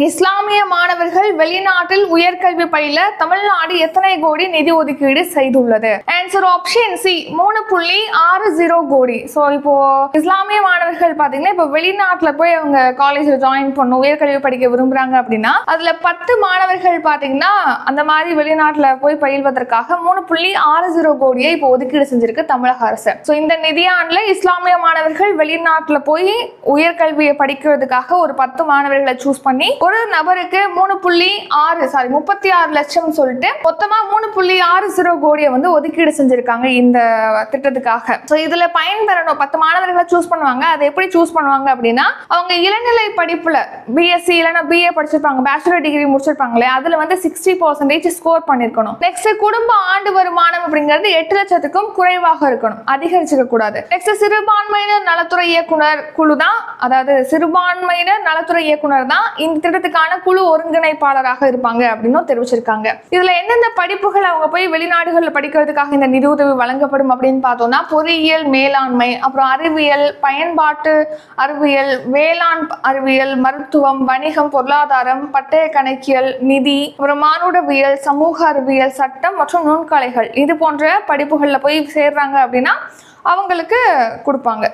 இஸ்லாமிய மாணவர்கள் வெளிநாட்டில் உயர்கல்வி பயில தமிழ்நாடு எத்தனை கோடி நிதி ஒதுக்கீடு செய்துள்ளது? ஆன்சர் ஆப்ஷன் சி 3.60 கோடி. ஸோ இப்போ இஸ்லாமிய மாணவர்கள் பாத்தீங்கன்னா இப்போ வெளிநாட்டுல போய் அவங்க காலேஜ்ல ஜாயின் பண்ணணும், உயர்கல்வி படிக்க விரும்புறாங்க அப்படின்னா அதுல 10 மாணவர்கள் பாத்தீங்கன்னா அந்த மாதிரி வெளிநாட்டுல போய் பயில்வதற்காக 3.60 கோடியை இப்போ ஒதுக்கீடு செஞ்சிருக்கு தமிழக அரசு. ஸோ இந்த நிதியாண்டுல இஸ்லாமிய மாணவர்கள் வெளிநாட்டுல போய் உயர்கல்வியை படிக்கிறதுக்காக ஒரு 10 மாணவர்களை சூஸ் பண்ணி ஒரு நபருக்கு 36 லட்சம் சொல்லிட்டு மொத்தமா 3.60 கோடியை வந்து ஒதுக்கீடு செஞ்சிருக்காங்க இந்த திட்டத்துக்காக. சோ இதுல பயன்பெறணும் 10 மாணவர்களை சூஸ் பண்ணுவாங்க. அதை எப்படி சூஸ் பண்ணுவாங்க அப்படின்னா அவங்க இளநிலை படிப்புல பிஎஸ்சி இல்லைன்னா பிஏ படிச்சிருப்பாங்க, பேச்சுலர் டிகிரி முடிச்சிருப்பாங்களே, அதுல வந்து 60% ஸ்கோர் பண்ணிருக்கணும். நெக்ஸ்ட் குடும்ப ஆண்டு வருமானம் அப்படிங்கிறது 8 லட்சத்துக்கும் குறைவாக இருக்கணும், அதிகரிச்சுக்க கூடாது. நெக்ஸ்ட் சிறுபான்மையினர் நலத்துறை இயக்குனர் குழு தான், அதாவது சிறுபான்மையினர் நலத்துறை இயக்குனர் தான் இந்த திட்டத்துக்கான குழு ஒருங்கிணைப்பாளராக இருப்பாங்க அப்படின்னு தெரிவிச்சிருக்காங்க. இதுல எந்தெந்த படிப்புகள் அவங்க போய் வெளிநாடுகளில் படிக்கிறதுக்காக இந்த நிதி உதவி வழங்கப்படும் அப்படின்னு பார்த்தோம்னா பொறியியல் மேலாண்மை, அப்புறம் அறிவியல், பயன்பாட்டு அறிவியல், வேளாண் அறிவியல், மருத்துவம், வணிகம், பொருளாதாரம், பட்டய கணக்கியல், நிதி, அப்புறம் மானுடவியல், சமூக அறிவியல், சட்டம் மற்றும் நுண்கலைகள் இது போன்ற படிப்புகள்ல போய் சேர்றாங்க அப்படின்னா அவங்களுக்கு கொடுப்பாங்க.